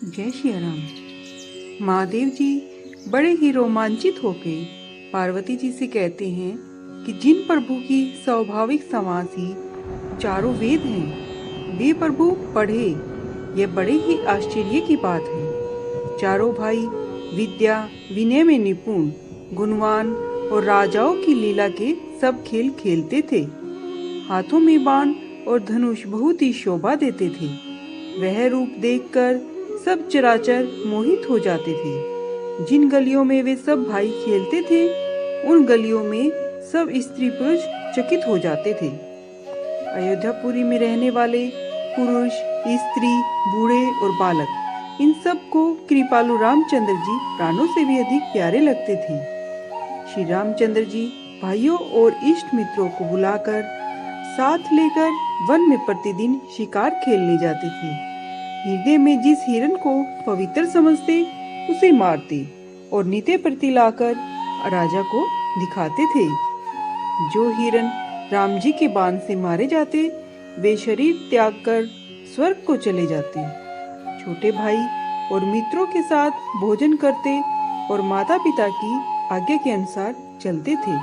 जय श्री राम। महादेव जी बड़े ही रोमांचित होके पार्वती जी से कहते हैं कि जिन प्रभु की स्वाभाविक समासी चारों वेद हैं, वे प्रभु पढ़े। यह बड़े ही आश्चर्य की बात है। चारों भाई विद्या विनय में निपुण, गुणवान और राजाओं की लीला के सब खेल खेलते थे। हाथों में बाण और धनुष बहुत ही शोभा देते थे। वह रूप देखकर सब चराचर मोहित हो जाते थे। जिन गलियों में वे सब भाई खेलते थे, उन गलियों में सब स्त्री पुरुष चकित हो जाते थे। अयोध्यापुरी में रहने वाले पुरुष, स्त्री, बूढ़े और बालक, इन सब को कृपालु रामचंद्र जी प्राणों से भी अधिक प्यारे लगते थे। श्री रामचंद्र जी भाइयों और इष्ट मित्रों को बुलाकर साथ लेकर वन में प्रतिदिन शिकार खेलने जाते थे। हृदय में जिस हिरण को पवित्र समझते उसे मारते और नीते प्रति लाकर राजा को दिखाते थे। जो हिरण राम जी के बाण से मारे जाते, वे शरीर त्याग कर स्वर्ग को चले जाते। छोटे भाई और मित्रों के साथ भोजन करते और माता पिता की आज्ञा के अनुसार चलते थे।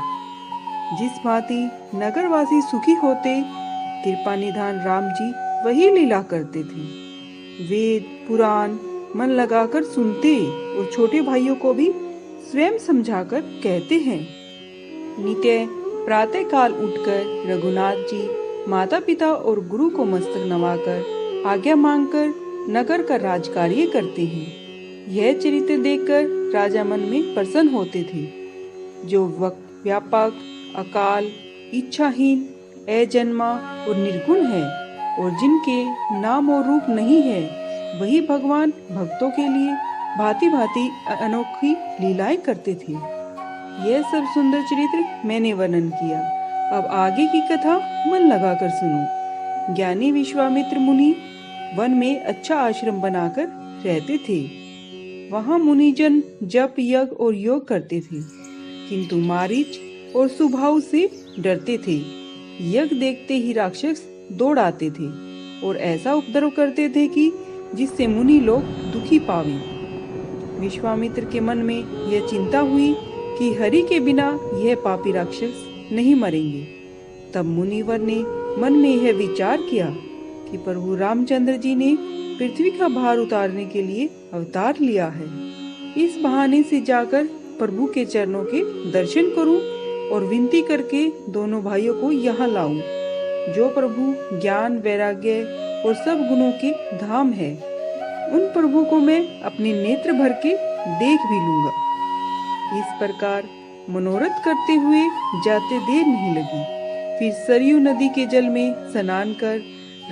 जिस भांति नगरवासी सुखी होते, कृपा निधान राम जी वही लीला करते थे। वेद पुराण मन लगाकर सुनते और छोटे भाइयों को भी स्वयं समझाकर कहते हैं। नित्य प्रातः काल उठकर रघुनाथ जी माता पिता और गुरु को मस्तक नवाकर आज्ञा मांगकर नगर का राजकार्य करते हैं। यह चरित्र देखकर राजा मन में प्रसन्न होते थे। जो व्यापक, अकाल, इच्छाहीन, अजन्मा और निर्गुण है और जिनके नाम और रूप नहीं है, वही भगवान भक्तों के लिए भांति भांति अनोखी लीलाएं करते थे। यह सब सुंदर चरित्र मैंने वर्णन किया। अब आगे की कथा मन लगाकर सुनो। ज्ञानी विश्वामित्र मुनि वन में अच्छा आश्रम बनाकर रहते थे। वहाँ मुनिजन जप, यज्ञ और योग करते थे, किंतु मारीच और सुभाव से डरते थे। यज्ञ देखते ही राक्षस दौड़ आते थे और ऐसा उपद्रव करते थे कि जिससे मुनि लोग दुखी पावे। विश्वामित्र के मन में यह चिंता हुई कि हरि के बिना यह पापी राक्षस नहीं मरेंगे। तब मुनिवर ने मन में यह विचार किया कि प्रभु रामचंद्र जी ने पृथ्वी का भार उतारने के लिए अवतार लिया है। इस बहाने से जाकर प्रभु के चरणों के दर्शन करूं और विनती करके दोनों भाइयों को यहाँ लाऊं। जो प्रभु ज्ञान, वैराग्य और सब गुणों के धाम है, उन प्रभु को मैं अपने नेत्र भर के देख भी लूंगा। इस प्रकार मनोरथ करते हुए जाते देर नहीं लगी। फिर सरयू नदी के जल में स्नान कर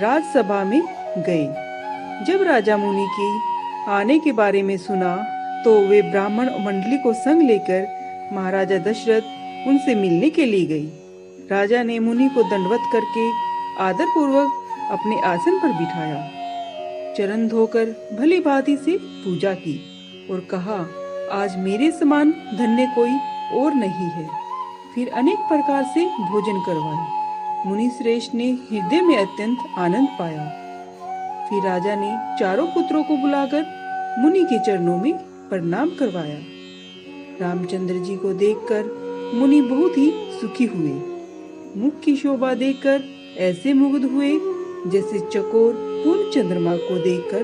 राजसभा में गए। जब राजा मुनि के आने के बारे में सुना, तो वे ब्राह्मण मंडली को संग लेकर महाराजा दशरथ उनसे मिलने के लिए गई। राजा ने मुनि को दंडवत करके आदर पूर्वक अपने आसन पर बिठाया, चरण धोकर भली भांति से पूजा की और कहा, आज मेरे समान धन्य कोई और नहीं है। फिर अनेक प्रकार से भोजन करवाए। मुनि श्रेष्ठ ने हृदय में अत्यंत आनंद पाया। फिर राजा ने चारों पुत्रों को बुलाकर मुनि के चरणों में प्रणाम करवाया। रामचंद्र जी को देखकर मुनि बहुत ही सुखी हुए। मुख की शोभा देखकर ऐसे मुग्ध हुए जैसे चकोर पूर्ण चंद्रमा को देखकर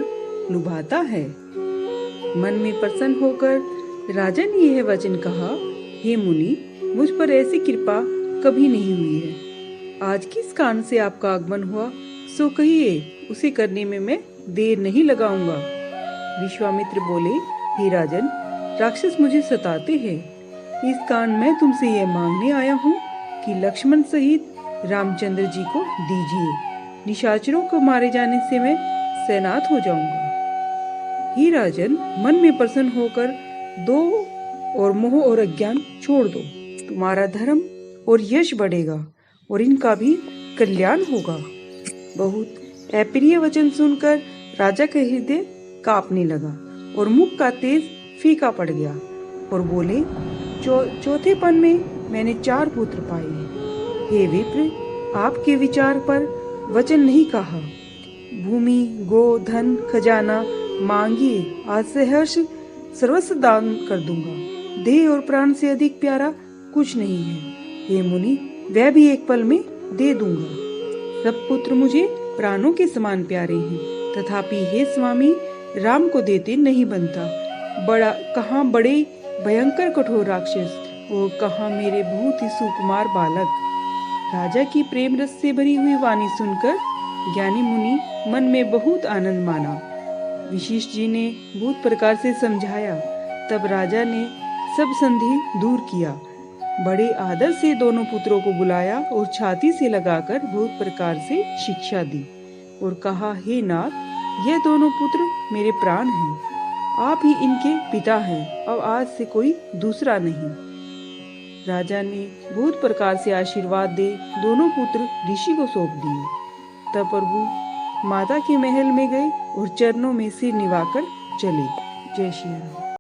लुभाता है। मन में प्रसन्न होकर राजा ने यह वचन कहा, हे मुनि, मुझ पर ऐसी कृपा कभी नहीं हुई है। आज किस कारण से आपका आगमन हुआ, सो कहिए, उसे करने में मैं देर नहीं लगाऊंगा। विश्वामित्र बोले, हे राजन, राक्षस मुझे सताते हैं। इस कारण मैं तुमसे यह मांगने आया हूँ कि लक्ष्मण सहित रामचंद्र जी को दीजिए। निशाचरों को मारे जाने से मैं सैनात हो जाऊंगा। हे राजन, मन में प्रसन्न होकर दो और मोह और अज्ञान छोड़ दो। तुम्हारा धर्म और यश बढ़ेगा और इनका भी कल्याण होगा। बहुत अप्रिय वचन सुनकर राजा का हृदय कांपने लगा और मुख का तेज फीका पड़ गया और बोले, चौथेपन में मैंने 4 पुत्र पाए हैं। हे विप्र, आपके विचार पर वचन नहीं कहा। भूमि, गो, धन, खजाना, मांगिए, आज से हर्ष सर्वस्व दान कर दूंगा। देह और प्राण से अधिक प्यारा कुछ नहीं है। हे मुनि, वह भी एक पल में दे दूंगा। सब पुत्र मुझे प्राणों के समान प्यारे हैं, तथापि हे स्वामी, राम को देते नहीं बनता। कहाँ बड़े भयंकर कठोर राक्षस और कहाँ मेरे बहुत ही सुकुमार बालक। राजा की प्रेम रस से भरी हुई वाणी सुनकर ज्ञानी मुनि मन में बहुत आनंद माना। वशिष्ठ जी ने बहुत प्रकार से समझाया। तब राजा ने सब संदेह दूर किया, बड़े आदर से दोनों पुत्रों को बुलाया और छाती से लगाकर बहुत प्रकार से शिक्षा दी और कहा, हे नाथ, यह दोनों पुत्र मेरे प्राण हैं, आप ही इनके पिता हैं, अब आज से कोई दूसरा नहीं। राजा ने बहुत प्रकार से आशीर्वाद दे दोनों पुत्र ऋषि को सौंप दिए। तब प्रभु माता के महल में गए और चरणों में सिर निभाकर चले। जय श्री राम।